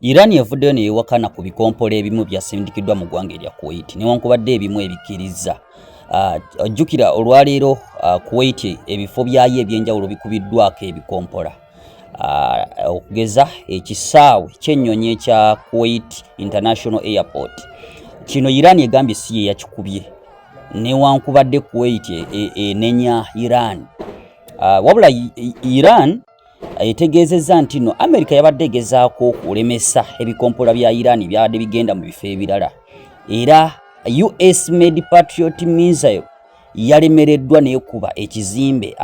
Iran yavuddeyo neyewakana ku bikompola ebimu byasindikiddwa mu ggwanga erya Kuwait newankubadde ebimu ebikkiriza. Jjukira olwaleero Kuwait ebifo byayo ebyenjawulo bikubiddwako ebikompola. Okugeza ekisaawe ky'ennyonyi ekya Kuwait International Airport. Kino Iran egambye si ye yakikubye newankubadde Kuwait enenya Iran. Wabula Iran etegeezezza nti no America yabadde egezaako okulemesa ebikompola bya Iran byabadde bigenda mu bifo ebirala. Era US made Patriot missile yalemereddwa n'ekuba ekizimbe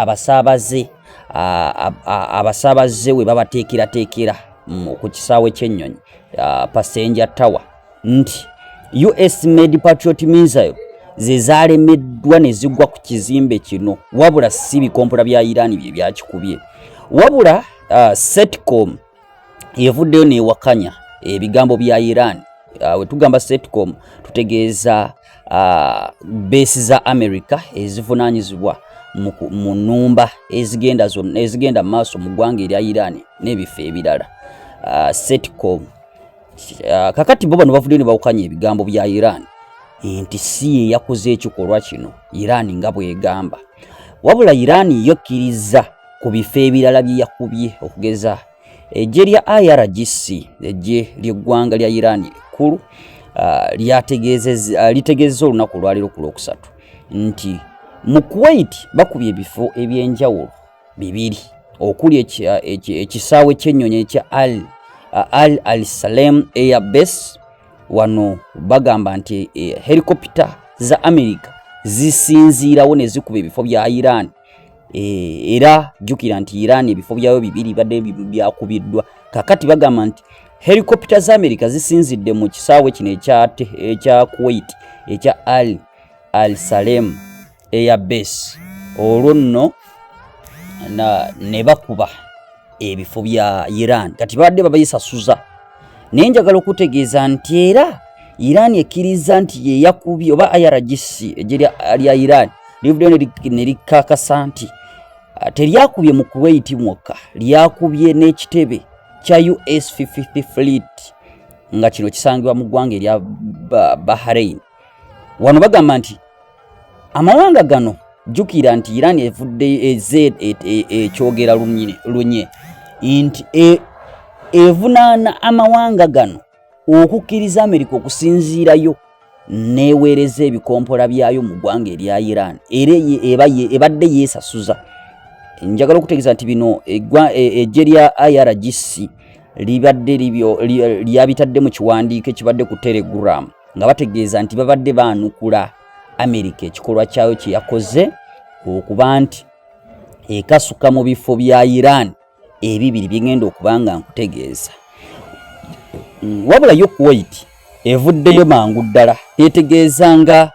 abasaabaze we babateekerateekera ku kisaawe ky'ennyonyi Passenger Tower nti US made Patriot missile ze zaalemeddwa ne zigwa ku kizimbe kino wabula si bikompola bya Iran bye byakikubye. Wabula Setcom yevuddeyo newakanya ebigambo bya Iran. We tugamba Setcom tutegeeza base za America ezivunaanyizibwa mu nnumba ezigenda maaso mu ggwanga erya Iran n'ebifo ebirala. Setcom kakati bo bano bavuddeyo ne bawukanya ebigambo bya Iran nti si ye yakoze ekikolwa kino Iran nga bw'egamba. Wabula Iran yokkiriza ku bifo ebirala bye yakubye okugeza eggye lya IRGC eggye ly'eggwanga lya Iran ekkulu litegeezezza olunaku olwaleero ku Lwokusatu nti mu Kuwait bakubye ebifo ebyenjawulo bibiri okuli ekisaawe ky'ennyonyi ekya Al Salem Air Base. Wano bagamba nti helicopter za America zisinziirawo ne zikuba ebifo bya Iran. Era jjukira nti Iran ebifo byayo bibiri badde byakubiddwa. Kakati bagamba nti helicopter za America zisinzidde mu kisaawe kino ekya Kuwait ekya Al Salem Air Base. Olwo nno ne bakuba ebifo bya Iran kati badde babayisasuza. Naye njagala okutegeeza nti era Iran ekkiriza nti ye yakubye oba IRGC eggye lya Iran livuddeyo ne likakasa nti teryakubye mu Kuwait mwokka, lyakubye n'ekitebe kya US 50th Fleet nga kino kisangibwa mu ggwanga erya Bahrain. Wano bagamba nti amawanga gano jjukira nti Iran evudde ekyogera lunye nti evunaana amawanga gano okukkiriza America okusinziirayo neweereza ebikompola byayo mu ggwanga erya Iran era ebadde yeesasuza. Njagala okutegeeza nti bino eggye lya IRGC libadde lyabitadde mu kiwandiiko ekibadde ku Telegram nga bategeeza nti babadde baanukula America ekikolwa kyayo kye yakoze okuba nti ekasuka mu bifo bya Iran ebibiri bigenda okubanga nkutegeeza. Wabula yo Kuwait evuddeyo mangu ddala etegeeza nga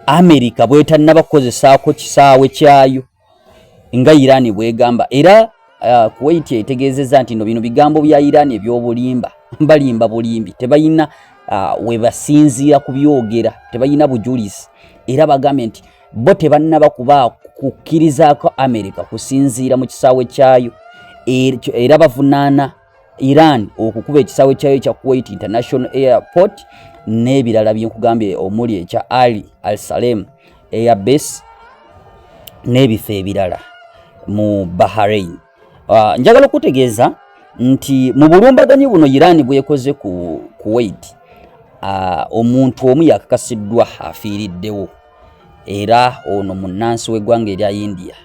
America bw'etannabakozesaako kisaawe kyayo nga Iran bw'egamba. Era Kuwait etegeezezza nti bino bigambo bya Iran eby'obulimba balimba bulimbi tebayina we basinziira ku byogera, tebayina bujulizi. Era bagambye nti bo tebannaba kukkirizaako America kusinziira mu kisaawe kyayo. Era bavunaana Iran okukuba ekisaawe kyayo kya Kuwait International Airport n'ebirala byenkugambye omuli ekya Al Salem Air Base n'ebifo ebirala mu Bahrain. Njagala okutegeeza nti mu bulumbaganyi buno Iran bwekoze ku Kuwait omuntu omu yakakasiddwa afiiriddewo era ono munnansi w'eggwanga erya India.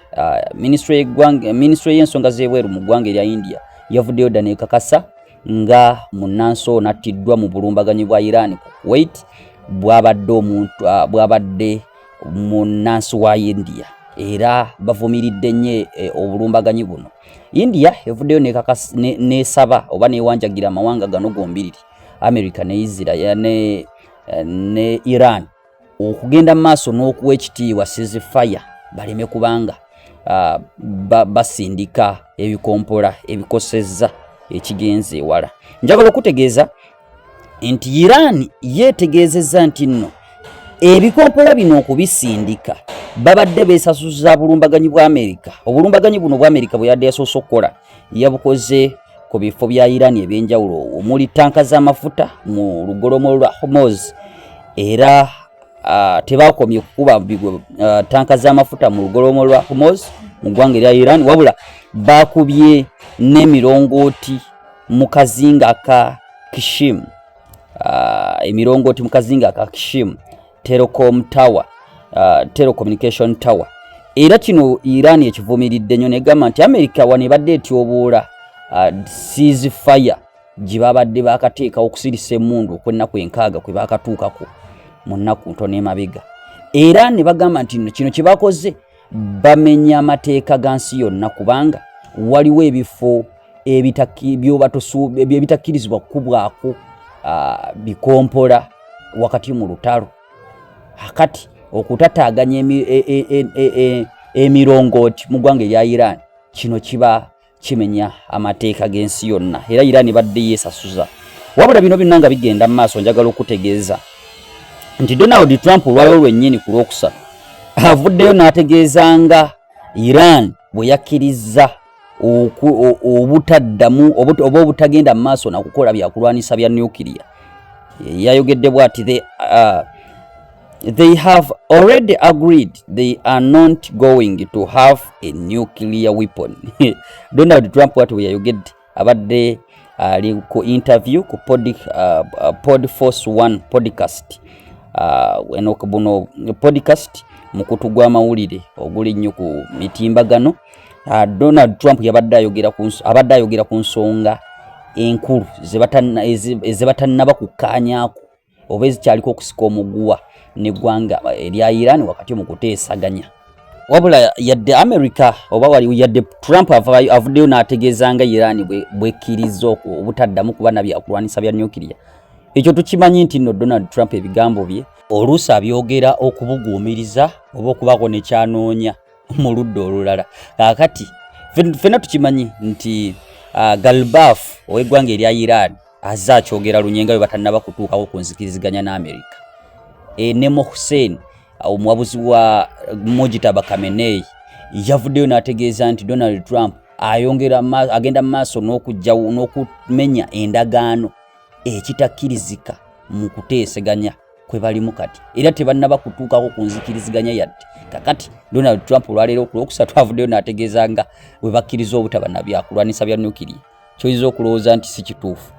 Ministry y'ensonga z'ebweru mu ggwanga erya India yavuddeyo dda nekakasa nga munnansi ono attiddwa mu bulumbaganyi bwa Iran ku Kuwait bwabadde munnansi wa India era bavumiridde nnyo obulumbaganyi buno. India evuddeyo nesaba oba newanjagira amawanga gano gombiriri America ne Israel ne Iran okugenda maaso n'okuwa ekitiibwa ceasefire baleme kubanga basindika ebikompola ebikosezza ekigenze ewala. Njagala okutegeeza nti Iran yeetegeezezza nti nno ebikompola bino okubisindika babadde beesasuza bulumbaganyi bwa America. Obulumbaganyi buno bwa America bwe yadde yasoose okukola yabukoze ku bifo bya Iran ebyenjawulo omuli tanka z'amafuta mu lugolomo lwa Hormuz era tebakomye kukuba tanka z'amafuta mu lugolomo lwa Hormuz mu ggwanga lya Iran wabula bakubye n'emirongooti mu kazinga ka Qashem emirongooti mu kazinga ka Qashem telecommunication tower era kino Iran ekivumiridde nnyo negamba nti America wanebadde etyoboola ceasefire gye babadde bakateeka okusirisa emmundu okwennaku enkaaga kwe bakatuukako mu nnaku ntono emabega era ne bagamba nti kino kye bakoze bamenya amateeka ga nsi yonna kubanga waliwo ebifo ebitakkirizibwa kukubwako bikompola wakati mu lutalo akati okutataaganya emirongooti mu ggwanga erya Iran kino kiba kimenya amateeka g'ensi yonna era Iran badde yeesasuza wabula bino byonna nga bigenda mu maaso njagala okutegeeza nti Donald Trump olwaliro lwennyini ku lwokusatu avuddeyo n'ategeezanga Iran bwe yakkiriza obutaddamu oba obutagenda mu maaso nakukola byakulwanisa bya nuclear yayogedde bw'ati they have already agreed they are not going to have a nuclear weapon. Donald Trump watu we yayogedde abadde ali ku interview ku Pod Force 1 podcast buno podcast mukutu gw'amawulire oguli nnyo ku mitimbagano. Donald Trump abadde ayogera ku nsonga enkulu zebatannaba kukkaanyaako oba ezikyaliko okusika omuguwa neggwanga erya Iran wakati mu kuteesaganya wabula yadde America oba wali yadde Trump avuddeyo n'ategeezanga Iran bwekkiriza obutaddamu kuba na byakulwanisa bya nuclear. Ekyo tukimanyi nti nno Donald Trump ebigambo bye oluusi abyogera okubuguumiriza oba okubaako nekyanoonya mu ludda olulala. Kaakati ffenna tukimanyi nti Galbaf ow'eggwanga erya Iran azze akyogera lunyenga bwe batannaba kutuukako ku nzikiriziganya n'Amerika. Ne Mohsen omuwabuzi wa Mojtaba Khamenei yavuddeyo n'ategeeza nti Donald Trump agenda mu maaso n'okumenya endagaano ekitakkirizika mu kuteeseganya kwe balimu kati era tebannaba kutuukako ku nzikiriziganya yadde. Kakati Donald Trump olwaleero ku lwokusatu avuddeyo n'ategeeza nga bwe bakkiriza obutaba na byakulwanisa bya nuclear kyoyinza okulowooza nti si kituufu.